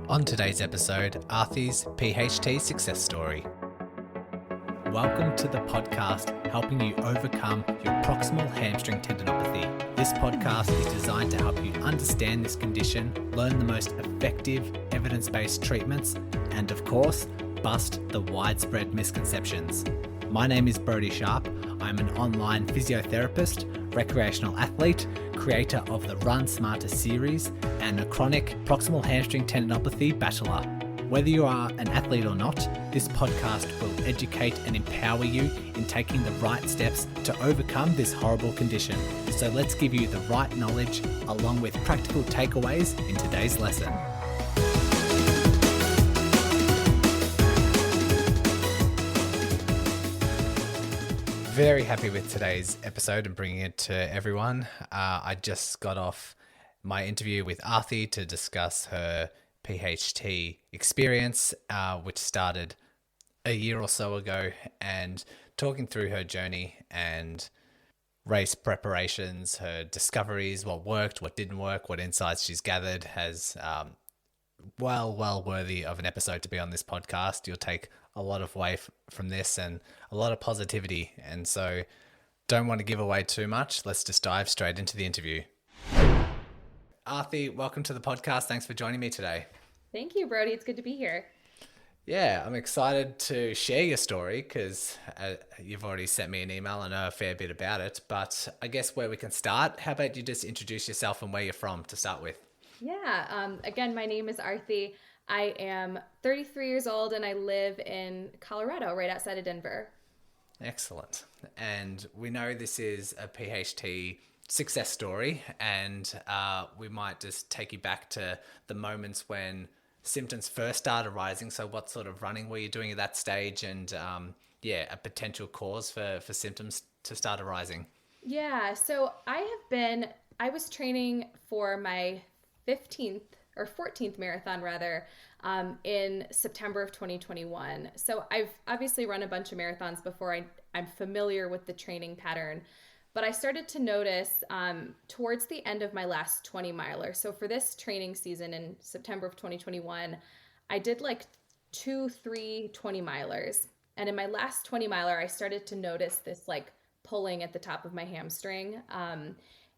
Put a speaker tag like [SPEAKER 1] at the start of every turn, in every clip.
[SPEAKER 1] On today's episode, Arthi's PHT success story. Welcome to the podcast helping you overcome your proximal hamstring tendinopathy. This podcast is designed to help you understand this condition, learn the most effective evidence-based treatments, and of course, bust the widespread misconceptions. My name is Brodie Sharp. I'm an online physiotherapist, recreational athlete, creator of the Run Smarter series, and a chronic proximal hamstring tendinopathy battler. Whether you are an athlete or not, this podcast will educate and empower you in taking the right steps to overcome this horrible condition. So let's give you the right knowledge along with practical takeaways in today's lesson. Very happy with today's episode and bringing it to everyone. I just got off my interview with Arthi to discuss her PHT experience, which started a year or so ago, and talking through her journey and race preparations, her discoveries, what worked, what didn't work, what insights she's gathered has well worthy of an episode to be on this podcast. You'll take a lot of away from this and a lot of positivity. And so don't want to give away too much. Let's just dive straight into the interview. Arthi, welcome to the podcast. Thanks for joining me today.
[SPEAKER 2] Thank you, Brodie. It's good to be here.
[SPEAKER 1] Yeah, I'm excited to share your story because you've already sent me an email. I know a fair bit about it, but I guess where we can start, how about you just introduce yourself and where you're from to start with?
[SPEAKER 2] Yeah. Again, my name is Arthi. I am 33 years old and I live in Colorado, right outside of Denver.
[SPEAKER 1] Excellent. And we know this is a PHT success story, and we might just take you back to the moments when symptoms first started arising. So what sort of running were you doing at that stage, and a potential cause for symptoms to start arising?
[SPEAKER 2] Yeah. So I was training for my 15th or 14th marathon rather, in September of 2021. So I've obviously run a bunch of marathons before. I'm familiar with the training pattern, but I started to notice towards the end of my last 20 miler. So for this training season in September of 2021, I did like 3 20 milers. And in my last 20 miler, I started to notice this like pulling at the top of my hamstring.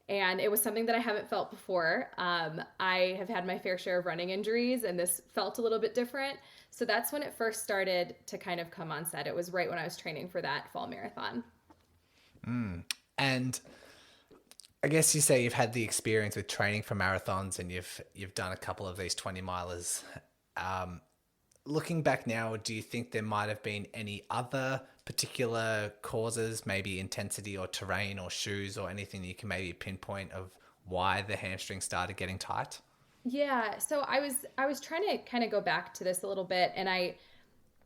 [SPEAKER 2] And it was something that I haven't felt before. I have had my fair share of running injuries, and this felt a little bit different. So that's when it first started to kind of come on set. It was right when I was training for that fall marathon.
[SPEAKER 1] And I guess you say you've had the experience with training for marathons, and you've done a couple of these 20 milers. Looking back now, do you think there might have been any other particular causes, maybe intensity or terrain or shoes or anything you can maybe pinpoint of why the hamstring started getting tight?
[SPEAKER 2] Yeah, so I was trying to kind of go back to this a little bit, and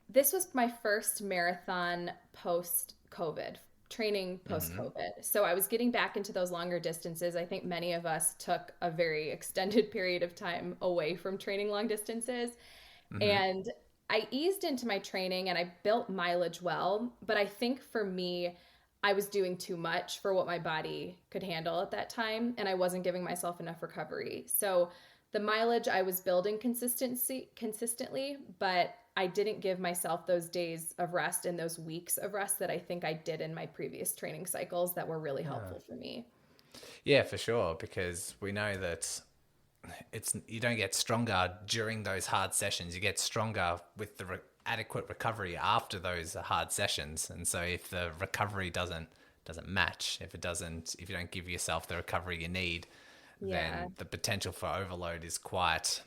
[SPEAKER 2] this was my first marathon post-COVID, training post-COVID. So I was getting back into those longer distances. I think many of us took a very extended period of time away from training long distances. And I eased into my training and I built mileage well, but I think for me, I was doing too much for what my body could handle at that time, and I wasn't giving myself enough recovery. So the mileage I was building consistently, but I didn't give myself those days of rest and those weeks of rest that I think I did in my previous training cycles that were really helpful for me.
[SPEAKER 1] Yeah, for sure, because we know that you don't get stronger during those hard sessions. You get stronger with the adequate recovery after those hard sessions. And so if the recovery doesn't match, if you don't give yourself the recovery you need, then the potential for overload is quite,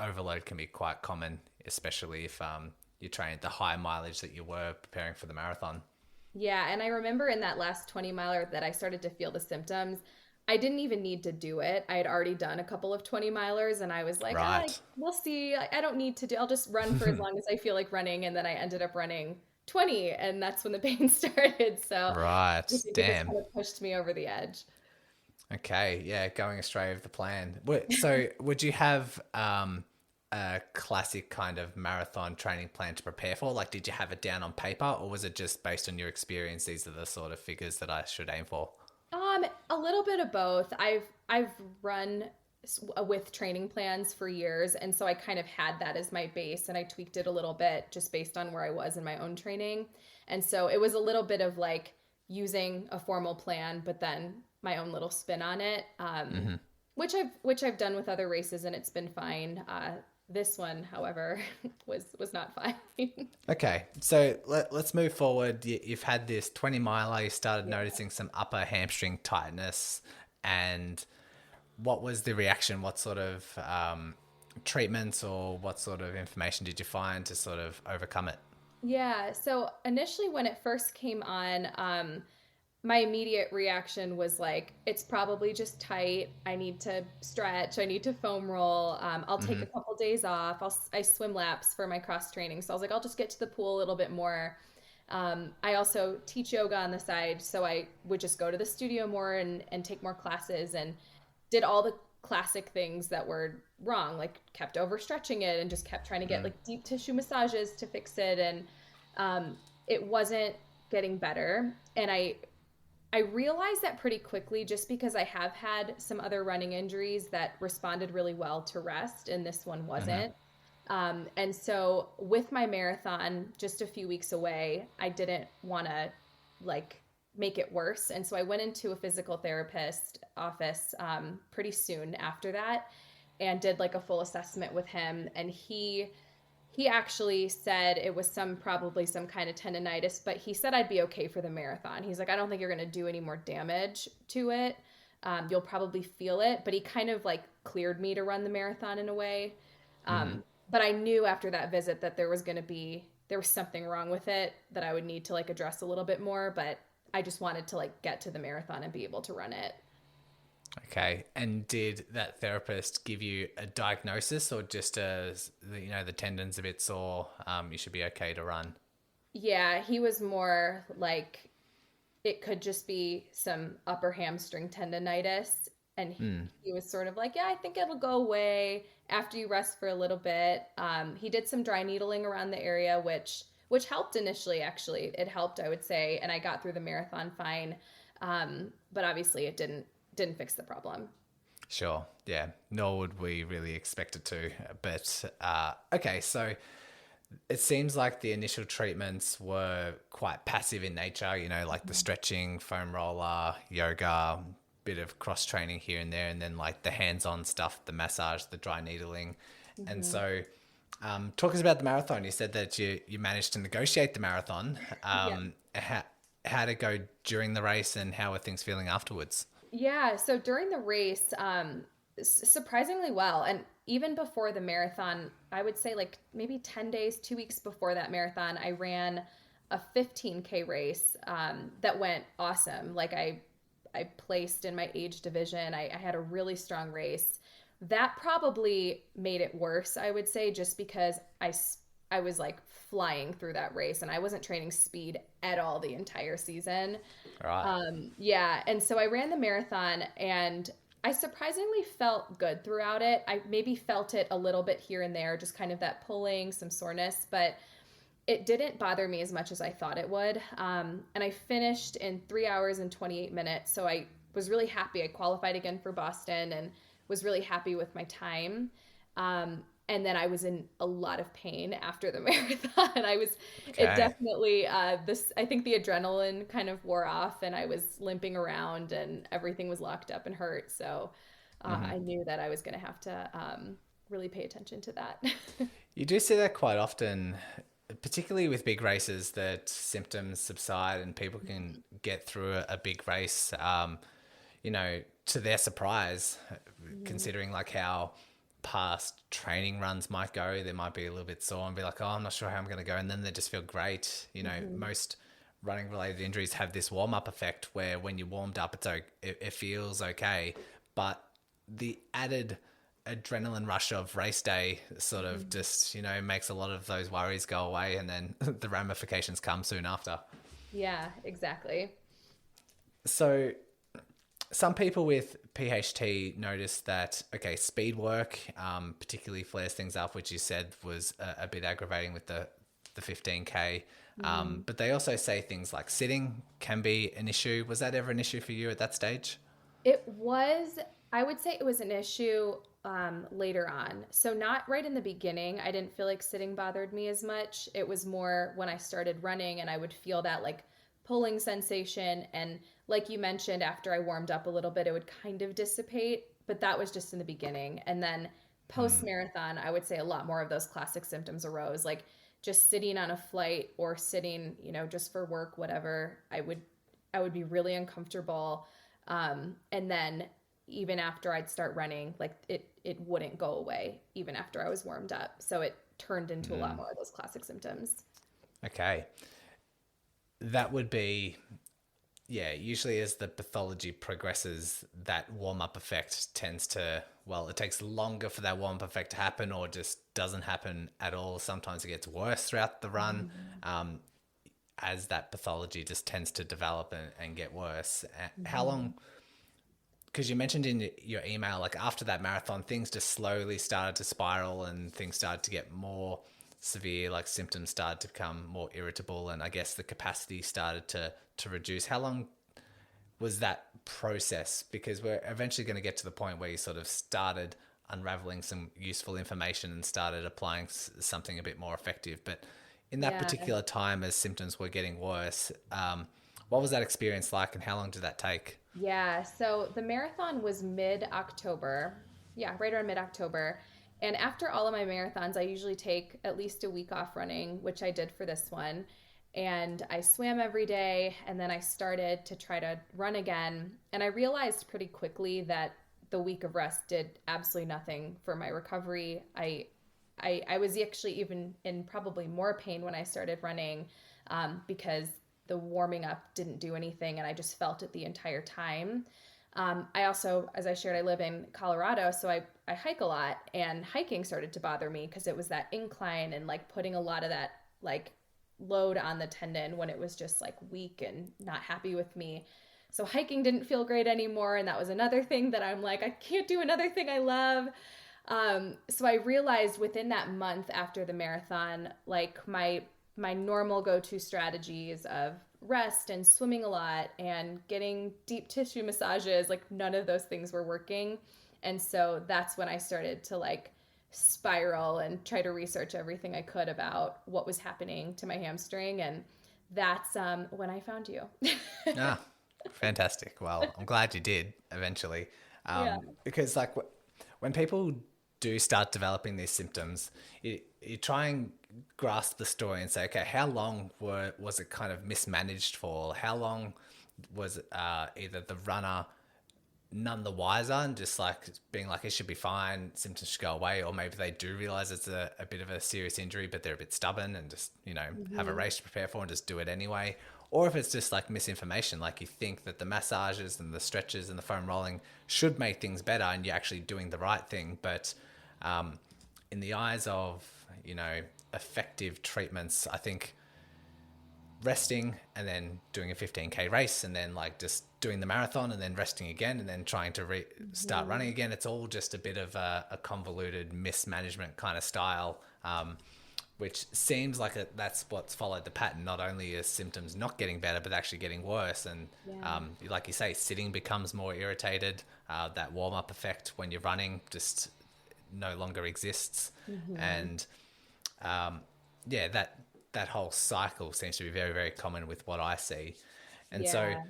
[SPEAKER 1] overload can be quite common, especially if you train at the high mileage that you were preparing for the marathon.
[SPEAKER 2] Yeah. And I remember in that last 20 miler that I started to feel the symptoms. I didn't even need to do it. I had already done a couple of 20 milers and I was like, we'll see. I don't need to I'll just run for as long as I feel like running. And then I ended up running 20, and that's when the pain started. So
[SPEAKER 1] right. Damn.
[SPEAKER 2] It kind of pushed me over the edge.
[SPEAKER 1] Okay. Yeah. Going astray of the plan. So would you have a classic kind of marathon training plan to prepare for? Like, did you have it down on paper, or was it just based on your experience? These are the sort of figures that I should aim for.
[SPEAKER 2] A little bit of both. I've run with training plans for years. And so I kind of had that as my base, and I tweaked it a little bit just based on where I was in my own training. And so it was a little bit of like using a formal plan, but then my own little spin on it, which I've done with other races, and it's been fine. This one, however, was not fine.
[SPEAKER 1] Okay, so let's move forward. You've had this 20 miler, you started noticing some upper hamstring tightness, and what was the reaction? What sort of treatments or what sort of information did you find to sort of overcome it?
[SPEAKER 2] Yeah, so initially when it first came on, my immediate reaction was like, it's probably just tight. I need to stretch. I need to foam roll. I'll take a couple days off. I swim laps for my cross training. So I was like, I'll just get to the pool a little bit more. I also teach yoga on the side. So I would just go to the studio more and take more classes, and did all the classic things that were wrong, like kept overstretching it and just kept trying to get like deep tissue massages to fix it. And it wasn't getting better. And I realized that pretty quickly, just because I have had some other running injuries that responded really well to rest, and this one wasn't. And so with my marathon just a few weeks away, I didn't want to like make it worse. And so I went into a physical therapist office pretty soon after that, and did like a full assessment with him. And he actually said it was probably some kind of tendonitis, but he said I'd be okay for the marathon. He's like, I don't think you're going to do any more damage to it. You'll probably feel it, but he kind of like cleared me to run the marathon in a way. But I knew after that visit that there was something wrong with it that I would need to like address a little bit more, but I just wanted to like get to the marathon and be able to run it.
[SPEAKER 1] Okay. And did that therapist give you a diagnosis, or just the tendon's a bit sore, you should be okay to run?
[SPEAKER 2] Yeah, he was more like it could just be some upper hamstring tendonitis. And he was sort of like, yeah, I think it'll go away after you rest for a little bit. He did some dry needling around the area, which helped initially, actually. It helped, I would say, and I got through the marathon fine. But obviously it didn't fix the problem.
[SPEAKER 1] Sure. Yeah. Nor would we really expect it to. But okay, so it seems like the initial treatments were quite passive in nature, like the stretching, foam roller, yoga, bit of cross training here and there, and then like the hands-on stuff, the massage, the dry needling. And so talk us about the marathon. You said that you managed to negotiate the marathon. How did it go during the race, and how are things feeling afterwards?
[SPEAKER 2] Yeah, so during the race, surprisingly well. And even before the marathon, I would say like maybe 10 days, 2 weeks before that marathon, I ran a 15K race that went awesome. Like I placed in my age division. I had a really strong race. That probably made it worse, I would say, just because I was like flying through that race, and I wasn't training speed at all the entire season.
[SPEAKER 1] Right.
[SPEAKER 2] Yeah. And so I ran the marathon, and I surprisingly felt good throughout it. I maybe felt it a little bit here and there, just kind of that pulling, some soreness, but it didn't bother me as much as I thought it would. And I finished in 3 hours and 28 minutes. So I was really happy. I qualified again for Boston and was really happy with my time. And then I was in a lot of pain after the marathon. It definitely, I think the adrenaline kind of wore off, and I was limping around and everything was locked up and hurt. So I knew that I was going to have to really pay attention to that.
[SPEAKER 1] You do see that quite often, particularly with big races, that symptoms subside and people can get through a big race, to their surprise, considering like how past training runs might go. They might be a little bit sore and be like, oh, I'm not sure how I'm going to go. And then they just feel great. Most running related injuries have this warm up effect where when you're warmed up, it feels okay. But the added adrenaline rush of race day sort of just, makes a lot of those worries go away, and then the ramifications come soon after.
[SPEAKER 2] Yeah, exactly.
[SPEAKER 1] So some people with PHT notice that, okay, speed work particularly flares things up, which you said was a bit aggravating with the 15K. But they also say things like sitting can be an issue. Was that ever an issue for you at that stage?
[SPEAKER 2] It was I would say it was an issue later on. So not right in the beginning. I didn't feel like sitting bothered me as much. It was more when I started running and I would feel that like pulling sensation. And like you mentioned, after I warmed up a little bit, it would kind of dissipate. But that was just in the beginning. And then post
[SPEAKER 1] Mm,
[SPEAKER 2] marathon, I would say a lot more of those classic symptoms arose, like just sitting on a flight or sitting, just for work, whatever. I would be really uncomfortable. And then even after I'd start running, like it wouldn't go away even after I was warmed up. So it turned into a lot
[SPEAKER 1] mm.
[SPEAKER 2] more of those classic symptoms.
[SPEAKER 1] Okay. That would be, yeah, usually as the pathology progresses, that warm up effect tends to, well, it takes longer for that warm up effect to happen or just doesn't happen at all. Sometimes it gets worse throughout the run um, as that pathology just tends to develop and get worse. How
[SPEAKER 2] Mm-hmm.
[SPEAKER 1] long? Because you mentioned in your email, like after that marathon, things just slowly started to spiral and things started to get more severe, like symptoms started to become more irritable, and I guess the capacity started to reduce. How long was that process? Because we're eventually going to get to the point where you sort of started unraveling some useful information and started applying something a bit more effective. But in that
[SPEAKER 2] Yeah.
[SPEAKER 1] particular time, as symptoms were getting worse, what was that experience like, and how long did that take?
[SPEAKER 2] Yeah. So the marathon was mid October. Yeah, right around mid October. And after all of my marathons, I usually take at least a week off running, which I did for this one. And I swam every day. And then I started to try to run again. And I realized pretty quickly that the week of rest did absolutely nothing for my recovery. I was actually even in probably more pain when I started running because the warming up didn't do anything and I just felt it the entire time. I also, as I shared, I live in Colorado, so I hike a lot, and hiking started to bother me because it was that incline and like putting a lot of that like load on the tendon when it was just like weak and not happy with me. So hiking didn't feel great anymore, and that was another thing that I'm like, I can't do another thing I love. So I realized within that month after the marathon, like my normal go-to strategies of rest and swimming a lot and getting deep tissue massages, like none of those things were working. And so that's when I started to like spiral and try to research everything I could about what was happening to my hamstring. And that's when I found you.
[SPEAKER 1] Ah, fantastic. Well, I'm glad you did eventually.
[SPEAKER 2] Yeah.
[SPEAKER 1] Because, like, when people do start developing these symptoms, you try and grasp the story and say, okay, how long was it kind of mismanaged for? How long was either the runner none the wiser and just like being like it should be fine, symptoms should go away, or maybe they do realize it's a bit of a serious injury but they're a bit stubborn and just have a
[SPEAKER 2] Mm-hmm.
[SPEAKER 1] race to prepare for and just do it anyway, or if it's just like misinformation, like you think that the massages and the stretches and the foam rolling should make things better and you're actually doing the right thing, but um, in the eyes of effective treatments, I think resting and then doing a 15K race and then like just doing the marathon and then resting again and then trying to start
[SPEAKER 2] Mm-hmm.
[SPEAKER 1] running again. It's all just a bit of a convoluted mismanagement kind of style, which seems like that's what's followed the pattern. Not only is symptoms not getting better, but actually getting worse. And
[SPEAKER 2] Yeah.
[SPEAKER 1] like you say, sitting becomes more irritated. That warm up effect when you're running just no longer exists.
[SPEAKER 2] Mm-hmm.
[SPEAKER 1] And yeah, that whole cycle seems to be very, very common with what I see. And so
[SPEAKER 2] Yeah.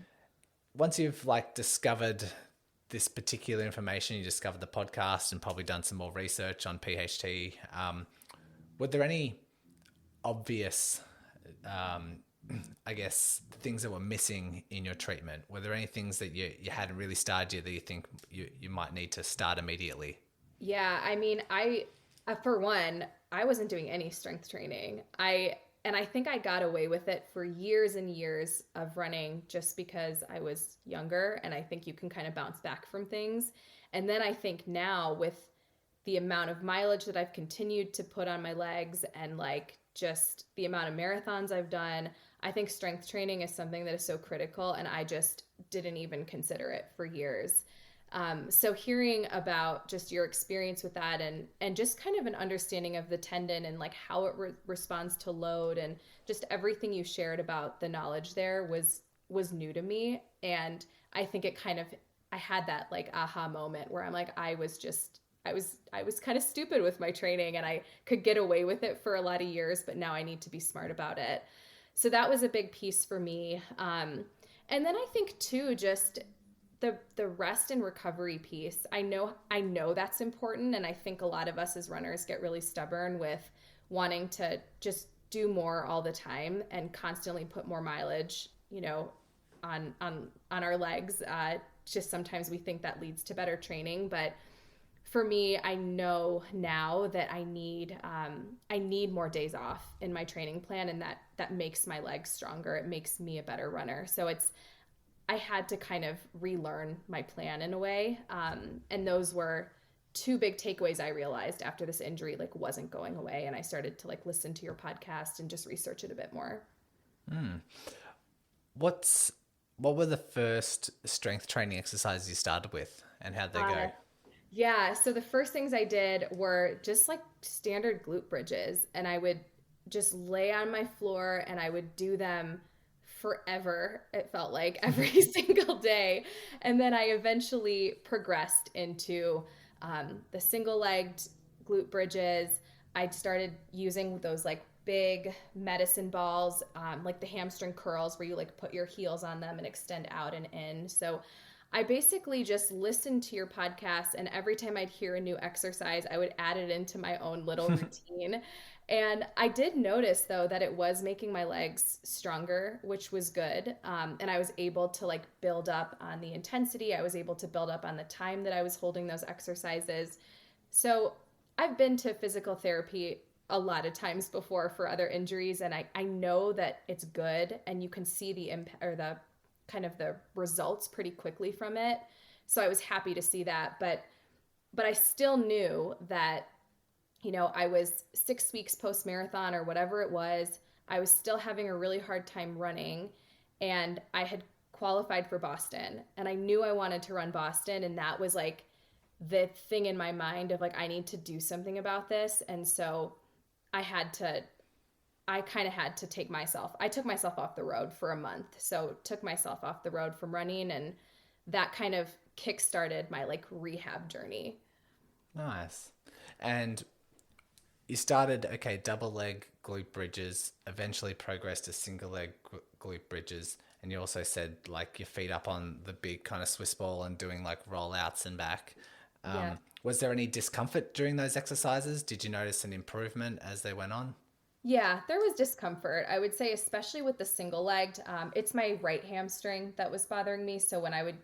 [SPEAKER 1] once you've like discovered this particular information, you discovered the podcast and probably done some more research on PHT. Were there any obvious, um, I guess, things that were missing in your treatment? Were there any things that you hadn't really started yet that you think you might need to start immediately?
[SPEAKER 2] Yeah, I mean, for one, I wasn't doing any strength training. I think I got away with it for years and years of running just because I was younger and I think you can kind of bounce back from things. And then I think now with the amount of mileage that I've continued to put on my legs and like just the amount of marathons I've done, I think strength training is something that is so critical and I just didn't even consider it for years. So hearing about just your experience with that and just kind of an understanding of the tendon and like how it responds to load and just everything you shared about the knowledge there was new to me, and I think it kind of I had that like aha moment where I'm like, I was kind of stupid with my training, and I could get away with it for a lot of years, but now I need to be smart about it. So that was a big piece for me. And then I think too, just the rest and recovery piece. I know that's important, and I think a lot of us as runners get really stubborn with wanting to just do more all the time and constantly put more mileage, on our legs. Just sometimes we think that leads to better training, but for me, I know now that I need more days off in my training plan, and that makes my legs stronger. It makes me a better runner. So I had to kind of relearn my plan in a way. And those were two big takeaways I realized after this injury, like, wasn't going away. And I started to like listen to your podcast and just research it a bit more.
[SPEAKER 1] What were the first strength training exercises you started with, and how'd they go?
[SPEAKER 2] Yeah. So the first things I did were just like standard glute bridges, and I would just lay on my floor and I would do them forever. It felt like every single day. And then I eventually progressed into the single legged glute bridges. I started using those like big medicine balls, like the hamstring curls where you like put your heels on them and extend out and in. So I basically just listened to your podcast, and every time I'd hear a new exercise, I would add it into my own little routine. And I did notice though that it was making my legs stronger, which was good. And I was able to like build up on the intensity. I was able to build up on the time that I was holding those exercises. So I've been to physical therapy a lot of times before for other injuries, and I know that it's good, and you can see the impact or the kind of the results pretty quickly from it. So I was happy to see that, but I still knew that, I was 6 weeks post marathon or whatever it was. I was still having a really hard time running, and I had qualified for Boston, and I knew I wanted to run Boston. And that was like the thing in my mind of like, I need to do something about this. And so I kind of had to I took myself off the road for a month. So took myself off the road from running, and that kind of kickstarted my like rehab journey.
[SPEAKER 1] Nice. And you started, double leg glute bridges, eventually progressed to single leg glute bridges. And you also said like your feet up on the big kind of Swiss ball and doing like rollouts and back.
[SPEAKER 2] Yeah.
[SPEAKER 1] Was there any discomfort during those exercises? Did you notice an improvement as they went on?
[SPEAKER 2] Yeah, there was discomfort. I would say, especially with the single legged, it's my right hamstring that was bothering me. So when I would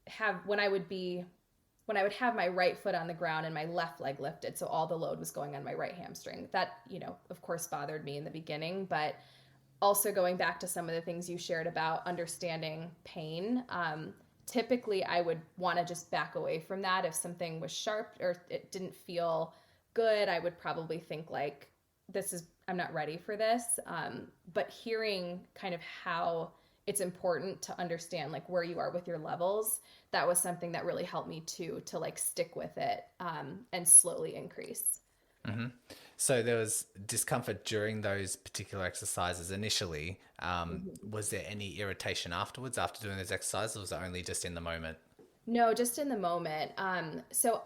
[SPEAKER 2] have my right foot on the ground and my left leg lifted, so all the load was going on my right hamstring. That, of course bothered me in the beginning, but also going back to some of the things you shared about understanding pain, typically I would want to just back away from that. If something was sharp or it didn't feel good, I would probably think like, I'm not ready for this. But hearing kind of how it's important to understand like where you are with your levels, that was something that really helped me to like stick with it, and slowly increase.
[SPEAKER 1] Mm-hmm. So there was discomfort during those particular exercises initially. Was there any irritation afterwards after doing those exercises, or was it only just in the moment?
[SPEAKER 2] No, just in the moment. So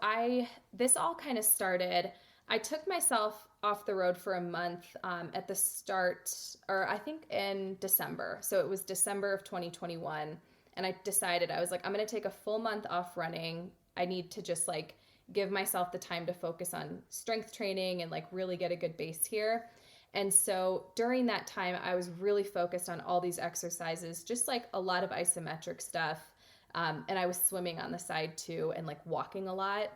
[SPEAKER 2] this all kind of started, I took myself off the road for a month at the start, or I think in December. So it was December of 2021. And I decided, I was like, I'm going to take a full month off running. I need to just like give myself the time to focus on strength training and like really get a good base here. And so during that time, I was really focused on all these exercises, just like a lot of isometric stuff. And I was swimming on the side too, and like walking a lot.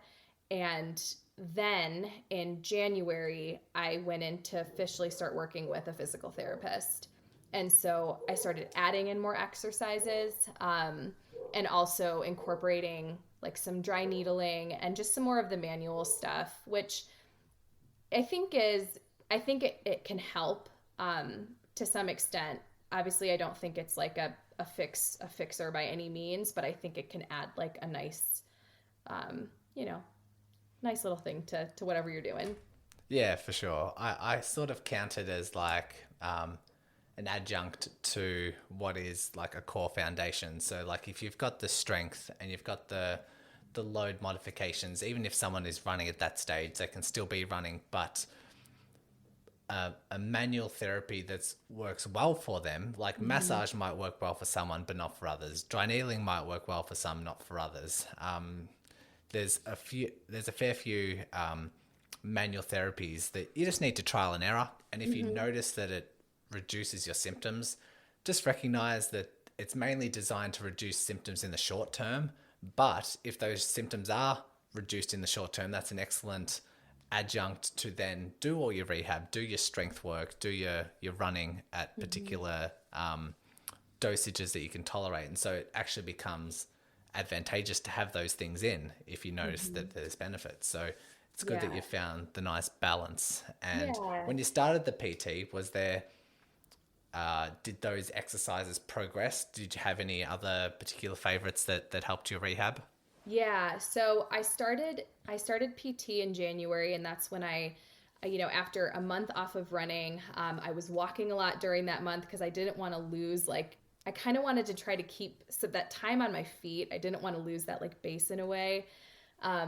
[SPEAKER 2] And then in January, I went in to officially start working with a physical therapist. And so I started adding in more exercises, and also incorporating like some dry needling and just some more of the manual stuff, which I think it can help to some extent. Obviously, I don't think it's like a fixer by any means, but I think it can add like a nice, nice little thing to whatever you're doing.
[SPEAKER 1] Yeah, for sure. I sort of count it as like an adjunct to what is like a core foundation. So like if you've got the strength and you've got the load modifications, even if someone is running at that stage, they can still be running, but a manual therapy that works well for them, like massage might work well for someone, but not for others. Dry needling might work well for some, not for others. There's a fair few manual therapies that you just need to trial and error. And if you notice that it reduces your symptoms, just recognize that it's mainly designed to reduce symptoms in the short term. But if those symptoms are reduced in the short term, that's an excellent adjunct to then do all your rehab, do your strength work, do your running at particular dosages that you can tolerate. And so it actually becomes advantageous to have those things in if you notice that there's benefits. So it's good that you found the nice balance. And when you started the PT, was there, did those exercises progress? Did you have any other particular favorites that helped your rehab?
[SPEAKER 2] Yeah, so I started PT in January, and that's when after a month off of running, I was walking a lot during that month because I didn't want to lose, like, I kind of wanted to try to keep that time on my feet. I didn't want to lose that like base in a way.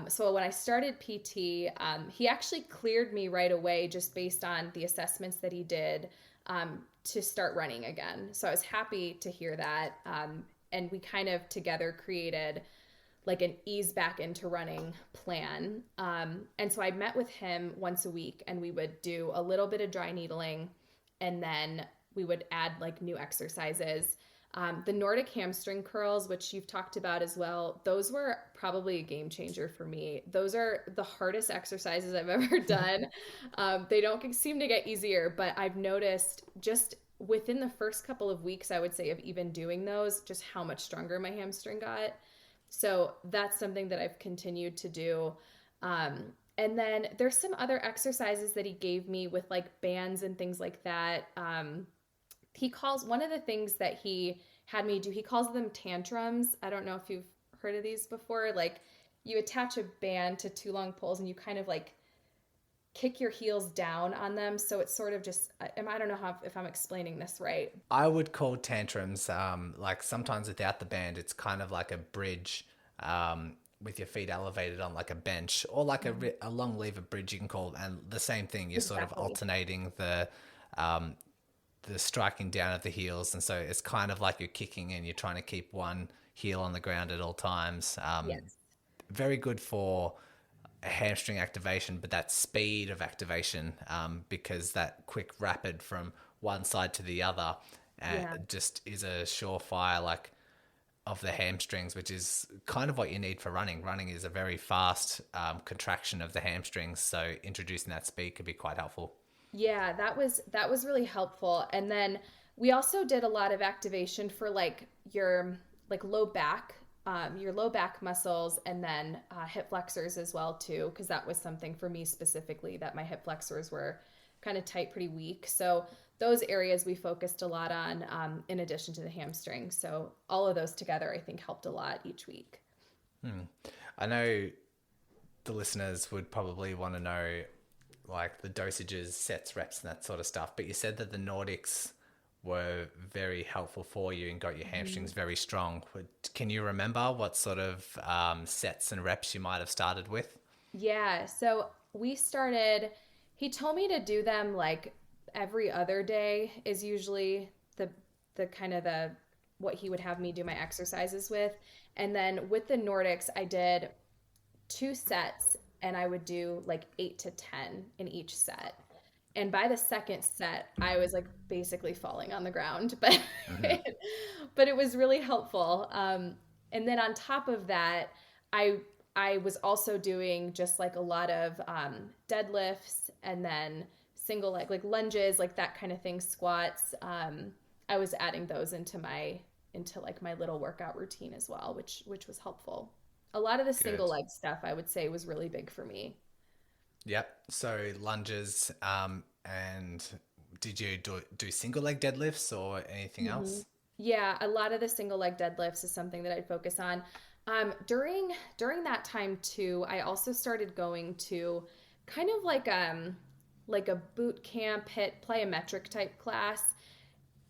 [SPEAKER 2] So when I started PT, he actually cleared me right away just based on the assessments that he did to start running again. So I was happy to hear that. And we kind of together created like an ease back into running plan. And so I met with him once a week, and we would do a little bit of dry needling, and then we would add like new exercises. The Nordic hamstring curls, which you've talked about as well, those were probably a game changer for me. Those are the hardest exercises I've ever done. They don't seem to get easier, but I've noticed just within the first couple of weeks, I would say, of even doing those, just how much stronger my hamstring got. So that's something that I've continued to do. And then there's some other exercises that he gave me with like bands and things like that. He calls one of the things that he had me do, he calls them tantrums. I don't know if you've heard of these before. Like you attach a band to two long poles and you kind of like kick your heels down on them. So it's sort of just, I don't know if I'm explaining this right.
[SPEAKER 1] I would call tantrums, like sometimes without the band, it's kind of like a bridge with your feet elevated on like a bench, or like a long lever bridge you can call, and the same thing, you're sort of alternating the striking down of the heels. And so it's kind of like you're kicking and you're trying to keep one heel on the ground at all times.
[SPEAKER 2] Yes.
[SPEAKER 1] Very good for hamstring activation, but that speed of activation, because that quick rapid from one side to the other just is a surefire like of the hamstrings, which is kind of what you need for running. Running is a very fast contraction of the hamstrings, so introducing that speed could be quite helpful.
[SPEAKER 2] Yeah, that was really helpful. And then we also did a lot of activation for like your like low back, your low back muscles, and then hip flexors as well too, because that was something for me specifically that my hip flexors were kind of tight, pretty weak. So those areas we focused a lot on, in addition to the hamstring. So all of those together, I think, helped a lot each week.
[SPEAKER 1] I know the listeners would probably want to know like the dosages, sets, reps, and that sort of stuff. But you said that the Nordics were very helpful for you and got your hamstrings very strong. Can you remember what sort of sets and reps you might have started with?
[SPEAKER 2] Yeah, so he told me to do them like every other day is usually the kind of the what he would have me do my exercises with. And then with the Nordics, I did 2 sets, and I would do like 8 to 10 in each set. And by the second set, I was like basically falling on the ground, but but it was really helpful. And then on top of that, I was also doing just like a lot of deadlifts, and then single leg, like lunges, like that kind of thing, squats. I was adding those into my little workout routine as well, which was helpful. A lot of the single leg stuff, I would say, was really big for me.
[SPEAKER 1] Yep. So lunges, and did you do single leg deadlifts or anything else?
[SPEAKER 2] Yeah, a lot of the single leg deadlifts is something that I'd focus on. During that time too, I also started going to kind of like a boot camp HIIT plyometric type class.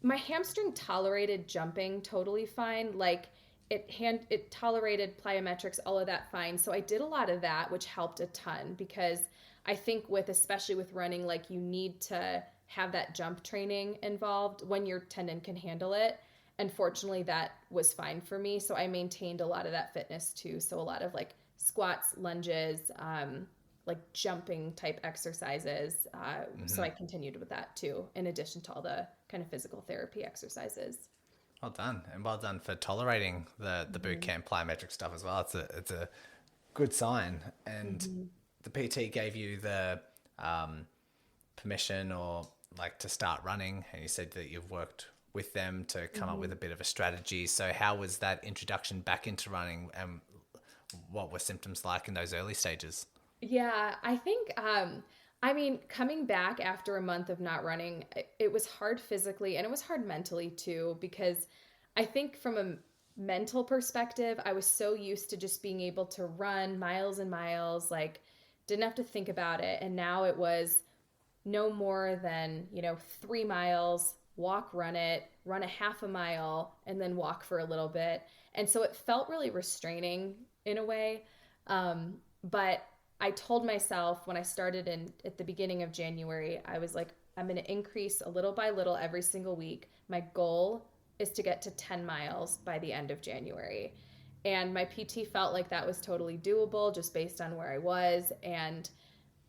[SPEAKER 2] my hamstring tolerated jumping totally fine. Like it tolerated plyometrics, all of that fine. So I did a lot of that, which helped a ton, because I think especially with running, like you need to have that jump training involved when your tendon can handle it. And fortunately that was fine for me. So I maintained a lot of that fitness too. So a lot of like squats, lunges, like jumping type exercises. So I continued with that too, in addition to all the kind of physical therapy exercises.
[SPEAKER 1] Well done, and well done for tolerating the boot camp plyometric stuff as well. It's a good sign. And the PT gave you the permission or like to start running, and you said that you've worked with them to come up with a bit of a strategy. So how was that introduction back into running, and what were symptoms like in those early stages?
[SPEAKER 2] Yeah, I think, I mean, coming back after a month of not running, it was hard physically and it was hard mentally too, because I think from a mental perspective, I was so used to just being able to run miles and miles, like didn't have to think about it. And now it was no more than, 3 miles, walk, run it, run a half a mile, and then walk for a little bit. And so it felt really restraining in a way. But I told myself when I started at the beginning of January, I was like, I'm going to increase a little by little every single week. My goal is to get to 10 miles by the end of January. And my PT felt like that was totally doable just based on where I was. And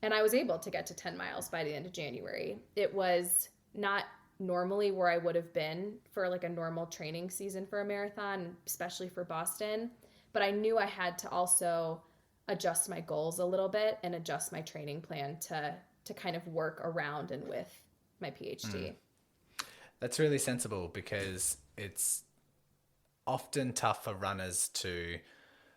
[SPEAKER 2] I was able to get to 10 miles by the end of January. It was not normally where I would have been for like a normal training season for a marathon, especially for Boston. But I knew I had to also adjust my goals a little bit and adjust my training plan to kind of work around and with my PHT.
[SPEAKER 1] That's really sensible, because it's often tough for runners to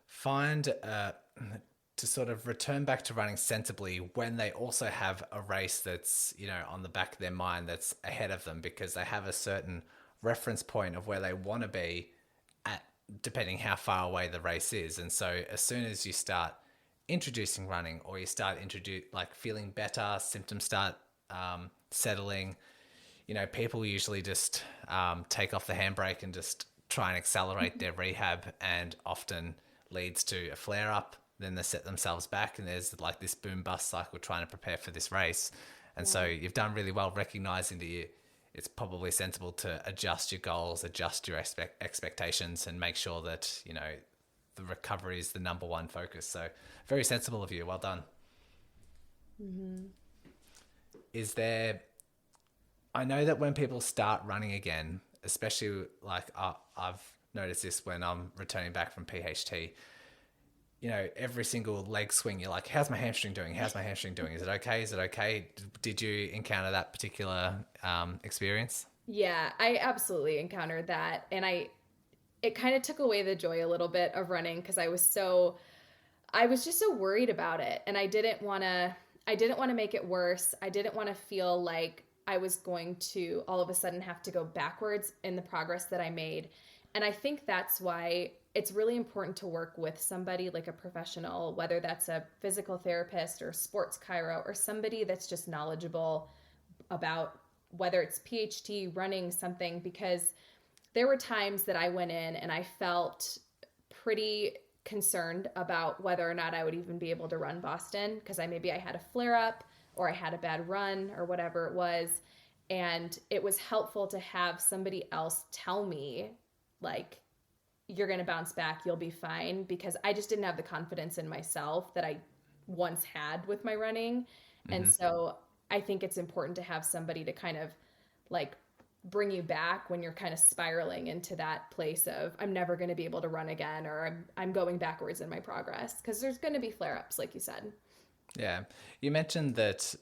[SPEAKER 1] find to sort of return back to running sensibly when they also have a race that's, on the back of their mind that's ahead of them, because they have a certain reference point of where they want to be at, depending how far away the race is. And so as soon as you start introducing running, or you start like feeling better, symptoms start settling, people usually just take off the handbrake and just try and accelerate their rehab, and often leads to a flare up. Then they set themselves back, and there's like this boom bust cycle trying to prepare for this race. And so you've done really well recognizing that it's probably sensible to adjust your goals, adjust your expectations, and make sure that, the recovery is the number one focus. So very sensible of you. Well done. Is there, I know that when people start running again, especially like I've noticed this when I'm returning back from PHT, every single leg swing, you're like, how's my hamstring doing? How's my hamstring doing? Is it okay? Is it okay? Did you encounter that particular experience?
[SPEAKER 2] Yeah, I absolutely encountered that. And it kind of took away the joy a little bit of running, because I was just so worried about it. And I didn't want to make it worse. I didn't want to feel like I was going to all of a sudden have to go backwards in the progress that I made. And I think that's why it's really important to work with somebody like a professional, whether that's a physical therapist or sports chiro, or somebody that's just knowledgeable about whether it's PHT, running, something, because there were times that I went in and I felt pretty concerned about whether or not I would even be able to run Boston, because maybe I had a flare up or I had a bad run or whatever it was. And it was helpful to have somebody else tell me, like, you're going to bounce back, you'll be fine, because I just didn't have the confidence in myself that I once had with my running. And so I think it's important to have somebody to kind of like bring you back when you're kind of spiraling into that place of, I'm never going to be able to run again, or I'm going backwards in my progress, because there's going to be flare-ups, like you said.
[SPEAKER 1] Yeah. You mentioned that,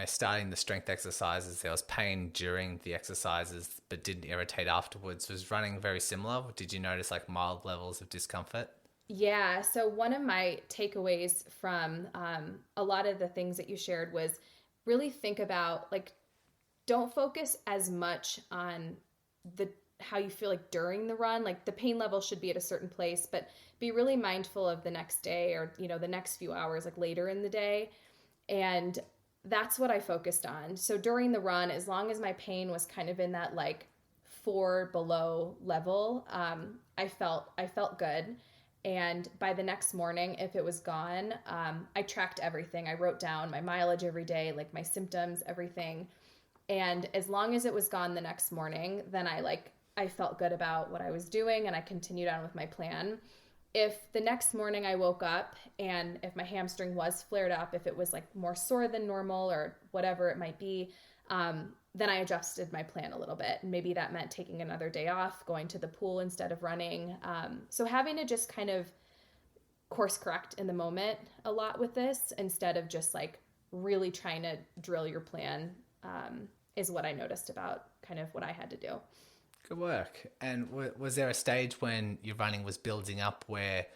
[SPEAKER 1] starting the strength exercises, there was pain during the exercises, but didn't irritate afterwards. Was running very similar? Did you notice like mild levels of discomfort?
[SPEAKER 2] Yeah. So one of my takeaways from a lot of the things that you shared was really think about, like, don't focus as much on how you feel like during the run. Like the pain level should be at a certain place, but be really mindful of the next day, or, the next few hours, like later in the day. And that's what I focused on. So during the run, as long as my pain was kind of in that like 4 below level, I felt good. And by the next morning, if it was gone, I tracked everything. I wrote down my mileage every day, like my symptoms, everything. And as long as it was gone the next morning, then I felt good about what I was doing and I continued on with my plan. If the next morning I woke up and if my hamstring was flared up, if it was like more sore than normal or whatever it might be, then I adjusted my plan a little bit. Maybe that meant taking another day off, going to the pool instead of running. So having to just kind of course correct in the moment a lot with this instead of just like really trying to drill your plan is what I noticed about kind of what I had to do.
[SPEAKER 1] Good work. And was there a stage when your running was building up where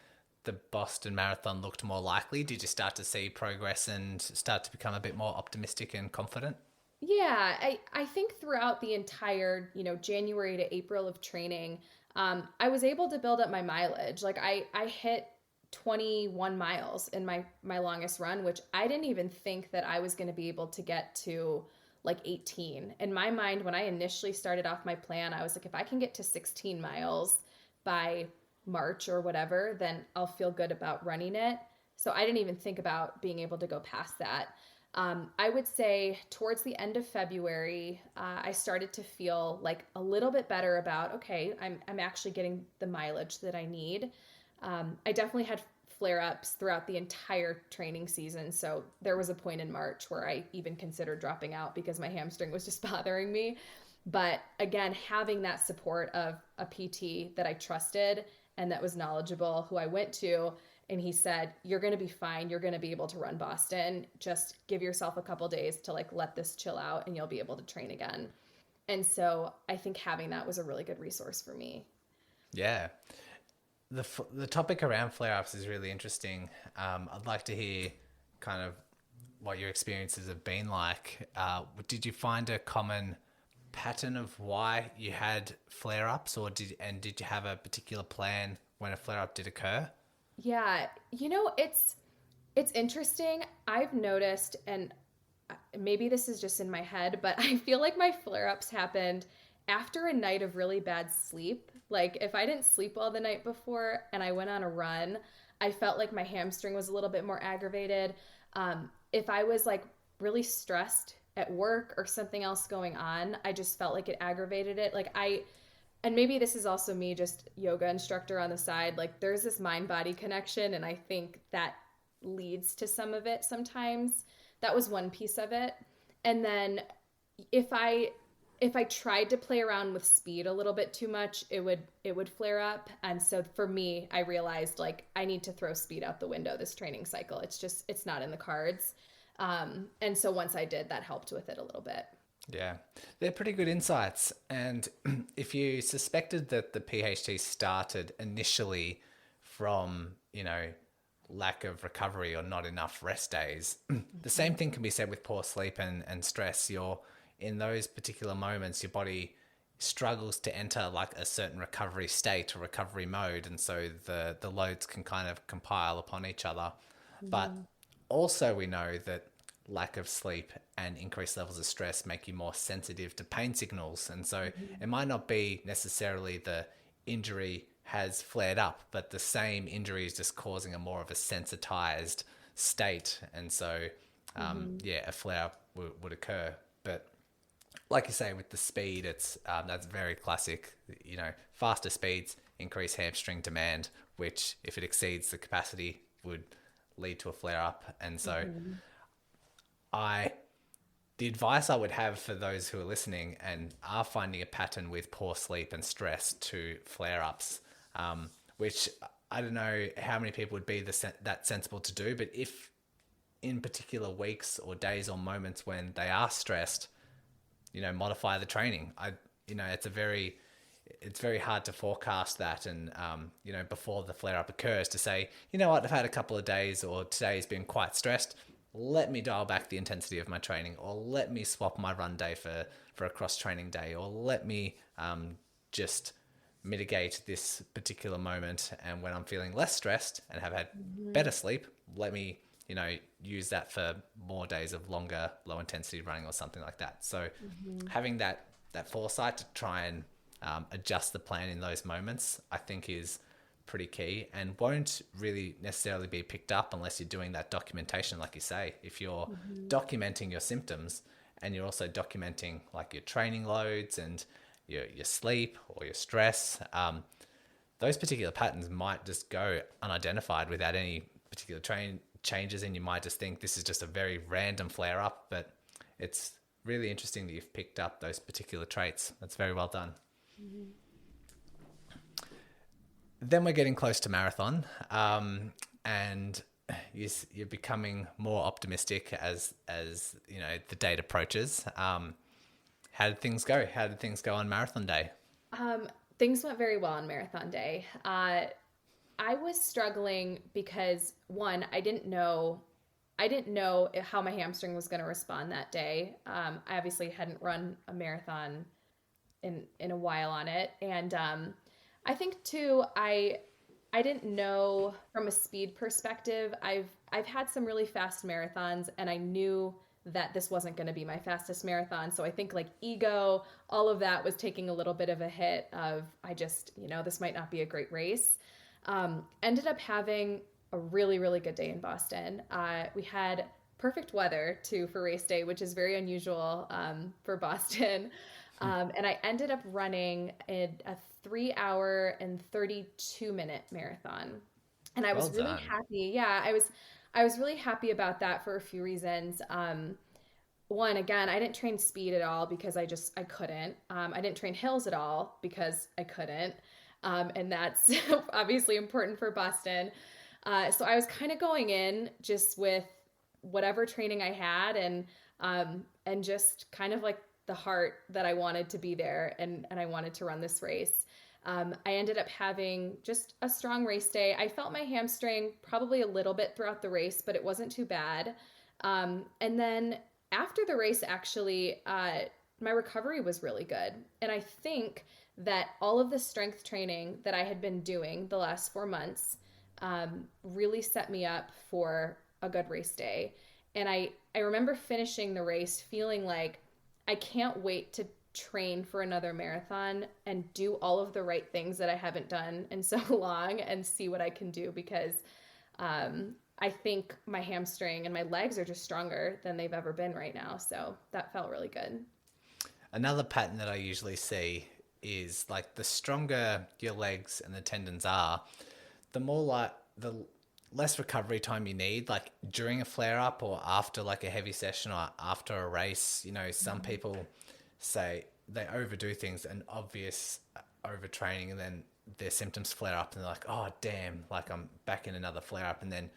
[SPEAKER 1] the Boston Marathon looked more likely? Did you start to see progress and start to become a bit more optimistic and confident?
[SPEAKER 2] Yeah, I think throughout the entire, January to April of training, I was able to build up my mileage. Like I hit 21 miles in my longest run, which I didn't even think that I was going to be able to get to like 18. In my mind, when I initially started off my plan, I was like, if I can get to 16 miles by March or whatever, then I'll feel good about running it. So I didn't even think about being able to go past that. I would say towards the end of February, I started to feel like a little bit better about, okay, I'm actually getting the mileage that I need. I definitely had flare-ups throughout the entire training season. So there was a point in March where I even considered dropping out because my hamstring was just bothering me. But again, having that support of a PT that I trusted and that was knowledgeable, who I went to, and he said, you're going to be fine. You're going to be able to run Boston. Just give yourself a couple days to like let this chill out and you'll be able to train again. And so I think having that was a really good resource for me.
[SPEAKER 1] Yeah. The topic around flare-ups is really interesting. I'd like to hear kind of what your experiences have been like. Did you find a common pattern of why you had flare-ups, or did you have a particular plan when a flare-up did occur?
[SPEAKER 2] Yeah, it's interesting. I've noticed, and maybe this is just in my head, but I feel like my flare-ups happened after a night of really bad sleep. Like if I didn't sleep well the night before and I went on a run, I felt like my hamstring was a little bit more aggravated. If I was like really stressed at work or something else going on, I just felt like it aggravated it. And maybe this is also me, just yoga instructor on the side. Like there's this mind-body connection, and I think that leads to some of it sometimes. That was one piece of it. And then if I tried to play around with speed a little bit too much, it would flare up. And so for me, I realized like I need to throw speed out the window this training cycle. It's not in the cards. And so once I did, that helped with it a little bit.
[SPEAKER 1] Yeah, they're pretty good insights. And if you suspected that the PHT started initially from, lack of recovery or not enough rest days, the same thing can be said with poor sleep and stress. In those particular moments, your body struggles to enter like a certain recovery state or recovery mode. And so the loads can kind of compile upon each other. Mm-hmm. But also we know that lack of sleep and increased levels of stress make you more sensitive to pain signals. And so it might not be necessarily the injury has flared up, but the same injury is just causing a more of a sensitized state. And so, a flare up would occur. But like you say, with the speed, that's very classic. Faster speeds increase hamstring demand, which if it exceeds the capacity would lead to a flare up. And so the advice I would have for those who are listening and are finding a pattern with poor sleep and stress to flare-ups, which I don't know how many people would be that sensible to do, but if in particular weeks or days or moments when they are stressed, modify the training. It's very hard to forecast that. And, before the flare-up occurs to say, I've had a couple of days or today's been quite stressed. Let me dial back the intensity of my training, or let me swap my run day for a cross-training day, or let me just mitigate this particular moment. And when I'm feeling less stressed and have had better sleep, let me, use that for more days of longer, low-intensity running or something like that. So having that foresight to try and adjust the plan in those moments, I think is pretty key, and won't really necessarily be picked up unless you're doing that documentation, like you say. If you're documenting your symptoms and you're also documenting like your training loads and your sleep or your stress, those particular patterns might just go unidentified without any particular changes, and you might just think this is just a very random flare up, but it's really interesting that you've picked up those particular traits. That's very well done. Then we're getting close to marathon, and you're becoming more optimistic as you know the date approaches. How did things go? How did things go on marathon day?
[SPEAKER 2] Things went very well on marathon day. I was struggling because one, I didn't know how my hamstring was going to respond that day. I obviously hadn't run a marathon in a while on it, and I think too, I didn't know from a speed perspective. I've had some really fast marathons, and I knew that this wasn't going to be my fastest marathon. So I think like ego, all of that was taking a little bit of a hit of, I just, this might not be a great race. Ended up having a really, really good day in Boston. We had perfect weather too for race day, which is very unusual for Boston. And I ended up running a 3-hour and 32-minute marathon. And I was really happy. Yeah, I was really happy about that for a few reasons. One, again, I didn't train speed at all because I couldn't. I didn't train hills at all because I couldn't. And that's obviously important for Boston. So I was kind of going in just with whatever training I had and just kind of like the heart that I wanted to be there and I wanted to run this race. I ended up having just a strong race day. I felt my hamstring probably a little bit throughout the race, but it wasn't too bad. And then after the race, actually, my recovery was really good. And I think that all of the strength training that I had been doing the last 4 months really set me up for a good race day. And I remember finishing the race feeling like I can't wait to train for another marathon and do all of the right things that I haven't done in so long and see what I can do, because I think my hamstring and my legs are just stronger than they've ever been right now. So that felt really good.
[SPEAKER 1] Another pattern that I usually see is like the stronger your legs and the tendons are, the more like the less recovery time you need, like during a flare up or after like a heavy session or after a race. Some people say they overdo things and obvious overtraining, and then their symptoms flare up and they're like, oh damn, like I'm back in another flare up. And then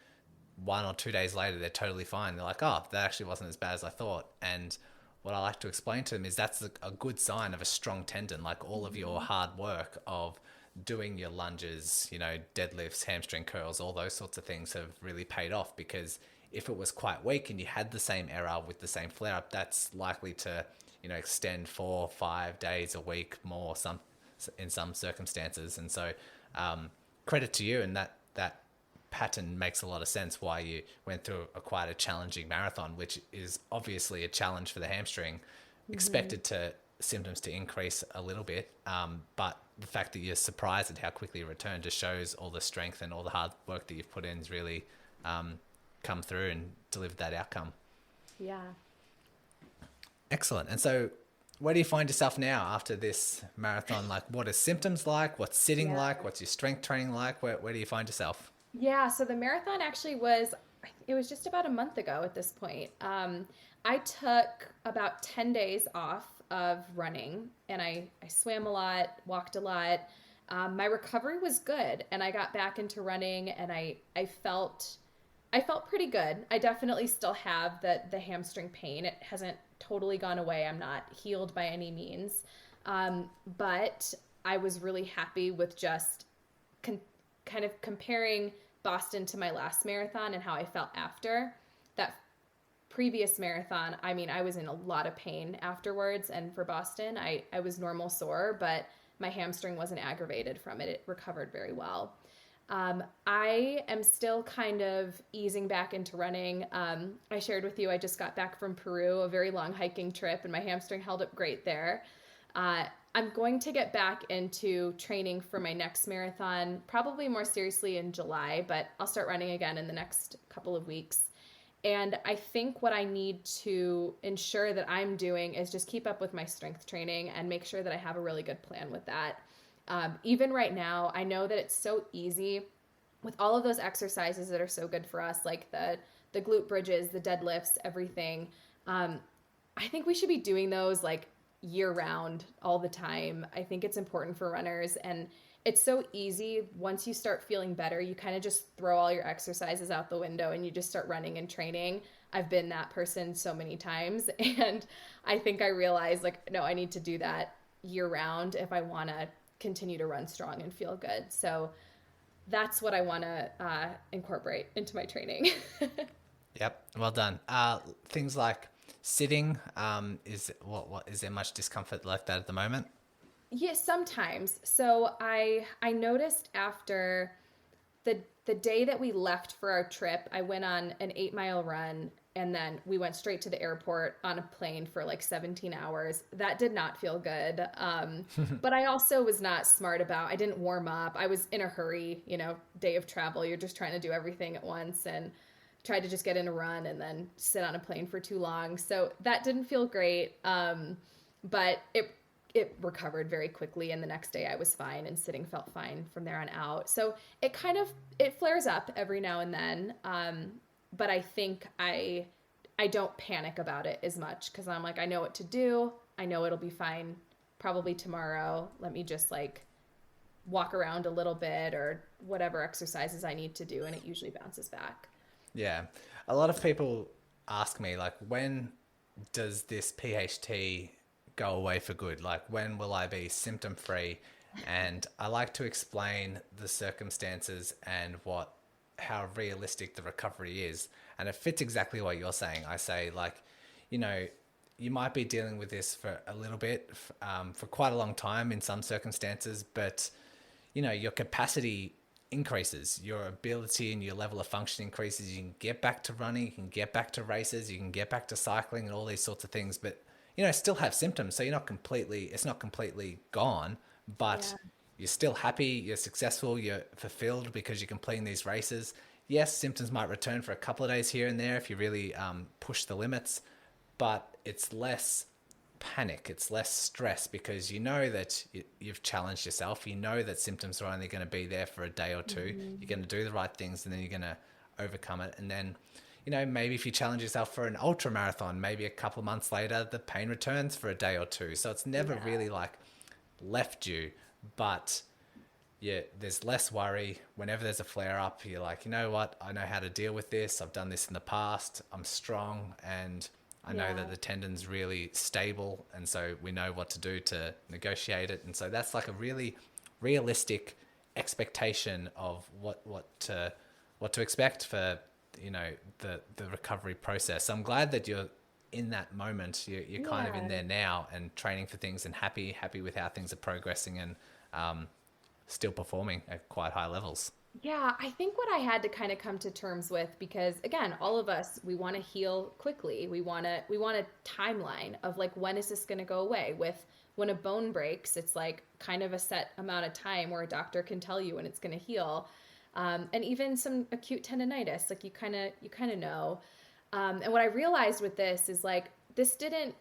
[SPEAKER 1] 1 or 2 days later, they're totally fine. They're like, oh, that actually wasn't as bad as I thought. And what I like to explain to them is that's a good sign of a strong tendon. Like all of your hard work of doing your lunges, deadlifts, hamstring curls, all those sorts of things have really paid off, because if it was quite weak and you had the same error with the same flare up, that's likely to, extend 4 or 5 days a week more in some circumstances. And so credit to you, and that pattern makes a lot of sense why you went through quite a challenging marathon, which is obviously a challenge for the hamstring. Expected symptoms to increase a little bit, but the fact that you're surprised at how quickly you returned just shows all the strength and all the hard work that you've put in has really come through and delivered that outcome.
[SPEAKER 2] Yeah.
[SPEAKER 1] Excellent. And so where do you find yourself now after this marathon? Like, what are symptoms like? What's sitting like? What's your strength training like? Where do you find yourself?
[SPEAKER 2] Yeah, so the marathon actually was just about a month ago at this point. I took about 10 days off of running, and I swam a lot, walked a lot. My recovery was good, and I got back into running, and I felt pretty good. I definitely still have the hamstring pain. It hasn't totally gone away. I'm not healed by any means. But I was really happy with just kind of comparing Boston to my last marathon and how I felt after. That previous marathon, I was in a lot of pain afterwards. And for Boston, I was normal sore, but my hamstring wasn't aggravated from it. It recovered very well. I am still kind of easing back into running. I shared with you, I just got back from Peru, a very long hiking trip, and my hamstring held up great there. I'm going to get back into training for my next marathon, probably more seriously in July, but I'll start running again in the next couple of weeks. And I think what I need to ensure that I'm doing is just keep up with my strength training and make sure that I have a really good plan with that. Even right now, I know that it's so easy with all of those exercises that are so good for us, like the glute bridges, the deadlifts, everything. I think we should be doing those like year round all the time. I think it's important for runners, and it's so easy. Once you start feeling better, you kind of just throw all your exercises out the window and you just start running and training. I've been that person so many times, and I think I realized like, no, I need to do that year round if I want to continue to run strong and feel good. So that's what I want to incorporate into my training.
[SPEAKER 1] Yep, well done. Things like sitting, is there much discomfort like that at the moment?
[SPEAKER 2] Yes, sometimes. So I noticed after the day that we left for our trip, I went on an 8-mile run, and then we went straight to the airport on a plane for like 17 hours. That did not feel good. But I also was not smart I didn't warm up. I was in a hurry, day of travel. You're just trying to do everything at once, and tried to just get in a run and then sit on a plane for too long. So that didn't feel great. But it recovered very quickly, and the next day I was fine, and sitting felt fine from there on out. So it flares up every now and then. But I think I don't panic about it as much, because I'm like, I know what to do. I know it'll be fine probably tomorrow. Let me just like walk around a little bit or whatever exercises I need to do, and it usually bounces back.
[SPEAKER 1] Yeah. A lot of people ask me, like, when does this PHT go away for good? Like, when will I be symptom free? And I like to explain the circumstances and how realistic the recovery is. And it fits exactly what you're saying. I say, like, you might be dealing with this for a little bit, for quite a long time in some circumstances, but your capacity increases, your ability and your level of function increases. You can get back to running, you can get back to races, you can get back to cycling and all these sorts of things, but still have symptoms. So it's not completely gone, but you're still happy, you're successful, you're fulfilled because you're completing these races. Yes, symptoms might return for a couple of days here and there if you really push the limits, but it's less panic, it's less stress, because you know that you've challenged yourself. You know that symptoms are only going to be there for a day or two. You're going to do the right things, and then you're going to overcome it. And then maybe if you challenge yourself for an ultra marathon, maybe a couple of months later the pain returns for a day or two. So it's never really like left you, but there's less worry. Whenever there's a flare up, you're like, you know what, I know how to deal with this. I've done this in the past. I'm strong, and I know that the tendon's really stable, and so we know what to do to negotiate it. And so that's like a really realistic expectation of what to expect for the recovery process. So I'm glad that you're in that moment. You're kind of in there now and training for things and happy with how things are progressing, and still performing at quite high levels.
[SPEAKER 2] Yeah, I think what I had to kind of come to terms with, because again, all of us, we want to heal quickly. We want a timeline of like, when is this going to go away? When a bone breaks, it's like kind of a set amount of time where a doctor can tell you when it's going to heal. And even some acute tendonitis, like you kind of know. And what I realized with this is like, this didn't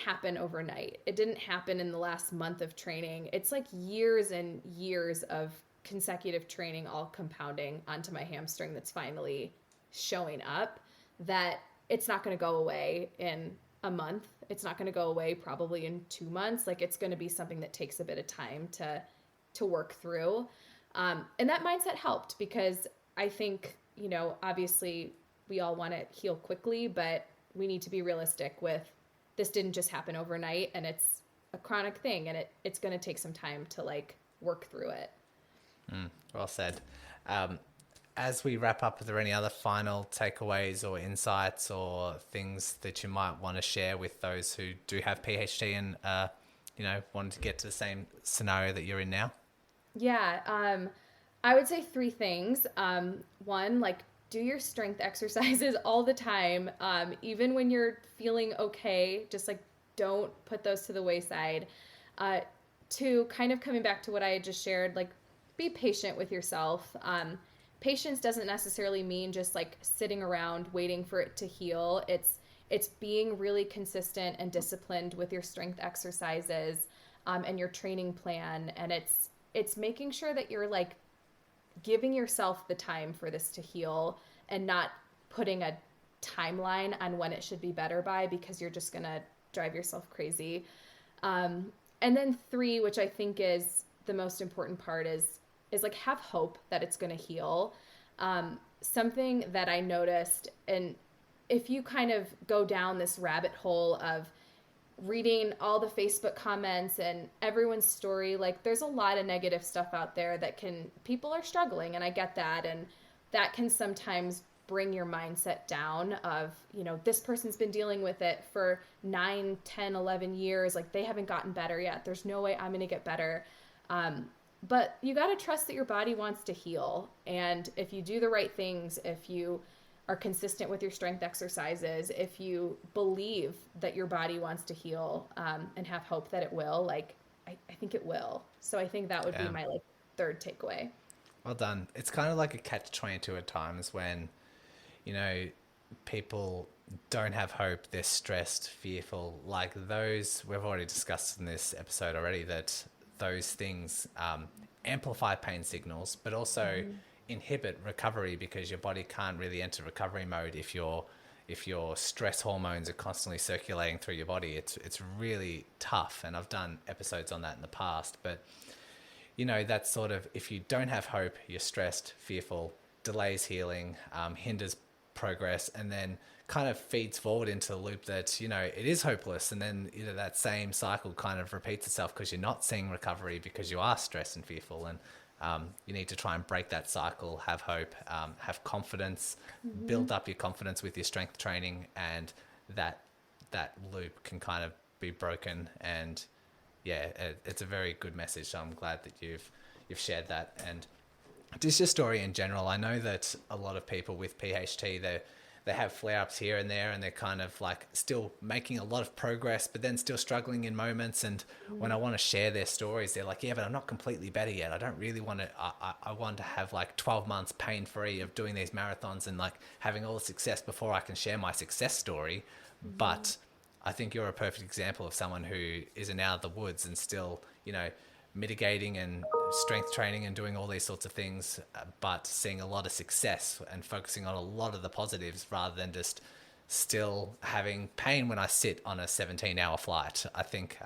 [SPEAKER 2] happen overnight. It didn't happen in the last month of training. It's like years and years of consecutive training all compounding onto my hamstring that's finally showing up, that it's not going to go away in a month. It's not going to go away probably in 2 months. Like, it's going to be something that takes a bit of time to work through. And that mindset helped, because I think, obviously we all want to heal quickly, but we need to be realistic with, this didn't just happen overnight, and it's a chronic thing, and it's going to take some time to like work through it.
[SPEAKER 1] Well said. As we wrap up, are there any other final takeaways or insights or things that you might want to share with those who do have PHT and, wanted to get to the same scenario that you're in now?
[SPEAKER 2] Yeah. I would say 3 things. One, like, do your strength exercises all the time. Even when you're feeling okay, just like don't put those to the wayside. To kind of coming back to what I had just shared, like, be patient with yourself. Patience doesn't necessarily mean just like sitting around waiting for it to heal. It's being really consistent and disciplined with your strength exercises, and your training plan. And it's making sure that you're like giving yourself the time for this to heal and not putting a timeline on when it should be better by, because you're just going to drive yourself crazy. And then 3, which I think is the most important part, is like have hope that it's going to heal. Something that I noticed, and if you kind of go down this rabbit hole of reading all the Facebook comments and everyone's story, like there's a lot of negative stuff out there that people are struggling, and I get that. And that can sometimes bring your mindset down of, this person's been dealing with it for 9, 10, 11 years. Like they haven't gotten better yet. There's no way I'm going to get better. But you got to trust that your body wants to heal. And if you do the right things, if you are consistent with your strength exercises, if you believe that your body wants to heal, and have hope that it will, like, I think it will. So I think that would be my like 3rd takeaway.
[SPEAKER 1] Well done. It's kind of like a catch-22 at times when, people don't have hope, they're stressed, fearful, like those, we've already discussed in this episode already, that those things amplify pain signals, but also inhibit recovery, because your body can't really enter recovery mode if your stress hormones are constantly circulating through your body. It's really tough, and I've done episodes on that in the past. But that's sort of, if you don't have hope, you're stressed, fearful, delays healing, hinders progress, and then kind of feeds forward into the loop that it is hopeless, and then that same cycle kind of repeats itself because you're not seeing recovery because you are stressed and fearful. And you need to try and break that cycle, have hope, have confidence, build up your confidence with your strength training, and that loop can kind of be broken. And it's a very good message. So I'm glad that you've shared that. And just your story in general, I know that a lot of people with PHT, they have flare-ups here and there, and they're kind of like still making a lot of progress, but then still struggling in moments. And when I want to share their stories, they're like, yeah, but I'm not completely better yet. I don't really want to, I want to have like 12 months pain-free of doing these marathons and like having all the success before I can share my success story. But I think you're a perfect example of someone who isn't out of the woods and still, mitigating and strength training and doing all these sorts of things, but seeing a lot of success and focusing on a lot of the positives rather than just still having pain when I sit on a 17-hour flight. I think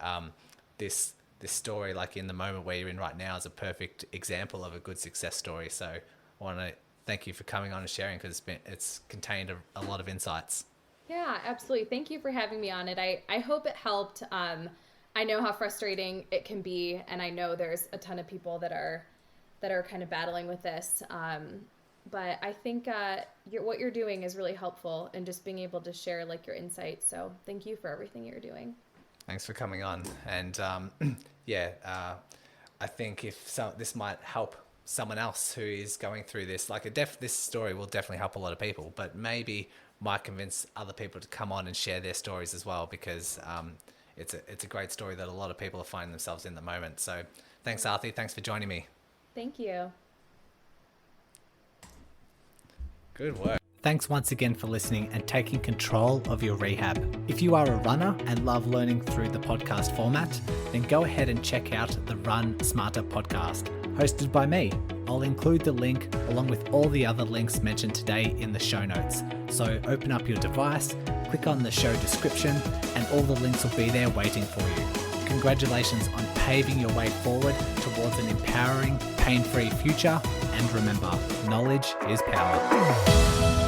[SPEAKER 1] this story, like in the moment where you're in right now, is a perfect example of a good success story. So I want to thank you for coming on and sharing, because it's contained a lot of insights.
[SPEAKER 2] Yeah, absolutely. Thank you for having me on it. I hope it helped. I know how frustrating it can be, and I know there's a ton of people that are kind of battling with this. But I think what you're doing is really helpful, and just being able to share like your insights. So thank you for everything you're doing. Thanks
[SPEAKER 1] for coming on. And I think this might help someone else who is going through this. Like this story will definitely help a lot of people, but maybe might convince other people to come on and share their stories as well, because it's a great story that a lot of people are finding themselves in the moment. So thanks, Arthi. Thanks for joining me.
[SPEAKER 2] Thank you.
[SPEAKER 1] Good work. Thanks once again for listening and taking control of your rehab. If you are a runner and love learning through the podcast format, then go ahead and check out the Run Smarter podcast, hosted by me. I'll include the link along with all the other links mentioned today in the show notes. So open up your device, click on the show description, and all the links will be there waiting for you. Congratulations on paving your way forward towards an empowering, pain-free future. And remember, knowledge is power.